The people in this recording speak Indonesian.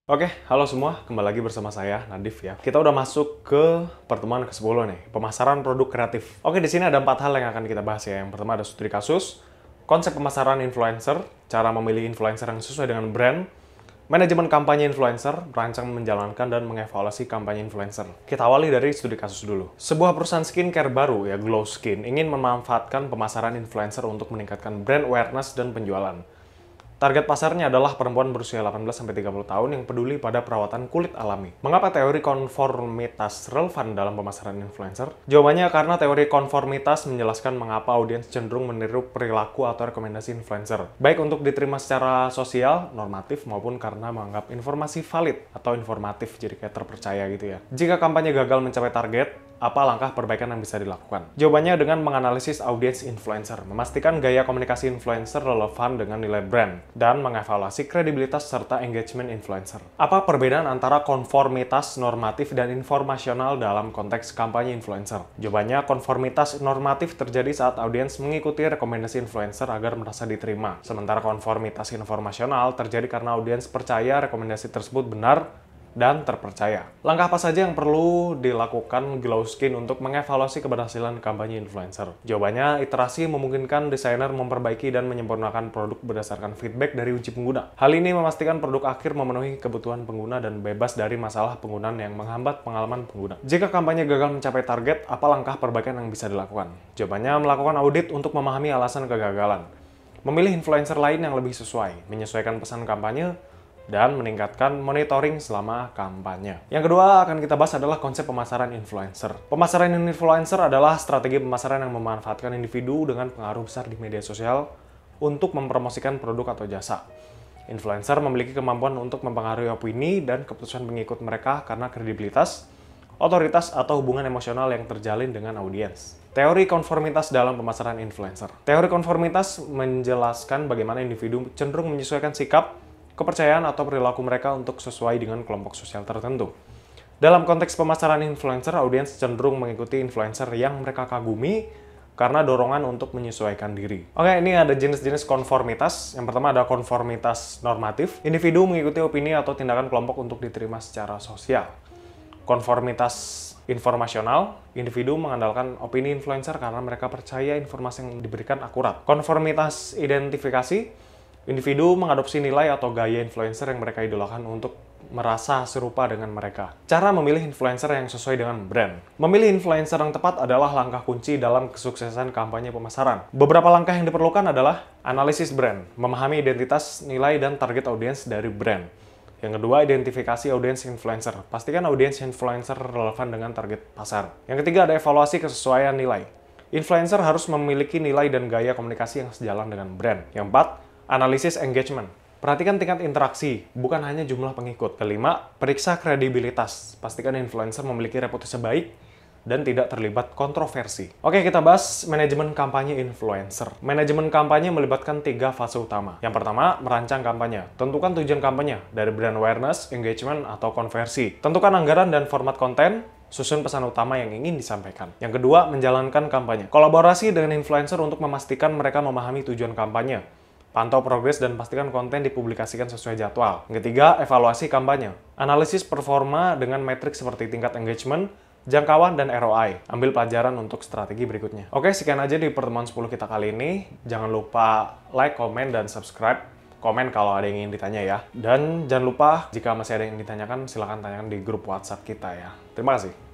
Oke, halo semua, kembali lagi bersama saya Nadif ya. Kita udah masuk ke pertemuan ke-10 nih, pemasaran produk kreatif. Oke, di sini ada 4 hal yang akan kita bahas ya. Yang pertama ada studi kasus, konsep pemasaran influencer, cara memilih influencer yang sesuai dengan brand, manajemen kampanye influencer, merancang, menjalankan, dan mengevaluasi kampanye influencer. Kita awali dari studi kasus dulu. Sebuah perusahaan skincare baru, ya Glow Skin, ingin memanfaatkan pemasaran influencer untuk meningkatkan brand awareness dan penjualan. Target pasarnya adalah perempuan berusia 18-30 tahun yang peduli pada perawatan kulit alami. Mengapa teori konformitas relevan dalam pemasaran influencer? Jawabannya karena teori konformitas menjelaskan mengapa audiens cenderung meniru perilaku atau rekomendasi influencer. Baik untuk diterima secara sosial, normatif, maupun karena menganggap informasi valid atau informatif, jadi kayak terpercaya gitu ya. Jika kampanye gagal mencapai target, apa langkah perbaikan yang bisa dilakukan? Jawabannya dengan menganalisis audiens influencer, memastikan gaya komunikasi influencer relevan dengan nilai brand, dan mengevaluasi kredibilitas serta engagement influencer. Apa perbedaan antara konformitas normatif dan informasional dalam konteks kampanye influencer? Jawabannya, konformitas normatif terjadi saat audiens mengikuti rekomendasi influencer agar merasa diterima. Sementara konformitas informasional terjadi karena audiens percaya rekomendasi tersebut benar dan terpercaya. Langkah apa saja yang perlu dilakukan Glow Skin untuk mengevaluasi keberhasilan kampanye influencer? Jawabannya, iterasi memungkinkan desainer memperbaiki dan menyempurnakan produk berdasarkan feedback dari uji pengguna. Hal ini memastikan produk akhir memenuhi kebutuhan pengguna dan bebas dari masalah penggunaan yang menghambat pengalaman pengguna. Jika kampanye gagal mencapai target, apa langkah perbaikan yang bisa dilakukan? Jawabannya, melakukan audit untuk memahami alasan kegagalan. Memilih influencer lain yang lebih sesuai, menyesuaikan pesan kampanye, dan meningkatkan monitoring selama kampanye. Yang kedua akan kita bahas adalah konsep pemasaran influencer. Pemasaran influencer adalah strategi pemasaran yang memanfaatkan individu dengan pengaruh besar di media sosial untuk mempromosikan produk atau jasa. Influencer memiliki kemampuan untuk mempengaruhi opini dan keputusan pengikut mereka karena kredibilitas, otoritas, atau hubungan emosional yang terjalin dengan audiens. Teori konformitas dalam pemasaran influencer. Teori konformitas menjelaskan bagaimana individu cenderung menyesuaikan sikap, kepercayaan atau perilaku mereka untuk sesuai dengan kelompok sosial tertentu. Dalam konteks pemasaran influencer, audiens cenderung mengikuti influencer yang mereka kagumi karena dorongan untuk menyesuaikan diri. Oke, ini ada jenis-jenis konformitas. Yang pertama ada konformitas normatif. Individu mengikuti opini atau tindakan kelompok untuk diterima secara sosial. Konformitas informasional, individu mengandalkan opini influencer karena mereka percaya informasi yang diberikan akurat. Konformitas identifikasi, individu mengadopsi nilai atau gaya influencer yang mereka idolakan untuk merasa serupa dengan mereka. Cara memilih influencer yang sesuai dengan brand. Memilih influencer yang tepat adalah langkah kunci dalam kesuksesan kampanye pemasaran. Beberapa langkah yang diperlukan adalah analisis brand, memahami identitas, nilai, dan target audiens dari brand. Yang kedua, identifikasi audiens influencer. Pastikan audiens influencer relevan dengan target pasar. Yang ketiga, ada evaluasi kesesuaian nilai. Influencer harus memiliki nilai dan gaya komunikasi yang sejalan dengan brand. Yang keempat, analisis engagement. Perhatikan tingkat interaksi, bukan hanya jumlah pengikut. Kelima, periksa kredibilitas. Pastikan influencer memiliki reputasi baik dan tidak terlibat kontroversi. Oke, kita bahas manajemen kampanye influencer. Manajemen kampanye melibatkan 3 fase utama. Yang pertama, merancang kampanye. Tentukan tujuan kampanye, dari brand awareness, engagement, atau konversi. Tentukan anggaran dan format konten, susun pesan utama yang ingin disampaikan. Yang kedua, menjalankan kampanye. Kolaborasi dengan influencer untuk memastikan mereka memahami tujuan kampanye. Pantau progres dan pastikan konten dipublikasikan sesuai jadwal. Yang ketiga, evaluasi kampanye. Analisis performa dengan metrik seperti tingkat engagement, jangkauan, dan ROI. Ambil pelajaran untuk strategi berikutnya. Oke, sekian aja di pertemuan 10 kita kali ini. Jangan lupa like, komen, dan subscribe. Komen kalau ada yang ingin ditanya ya. Dan jangan lupa, jika masih ada yang ditanyakan, silahkan tanyakan di grup WhatsApp kita ya. Terima kasih.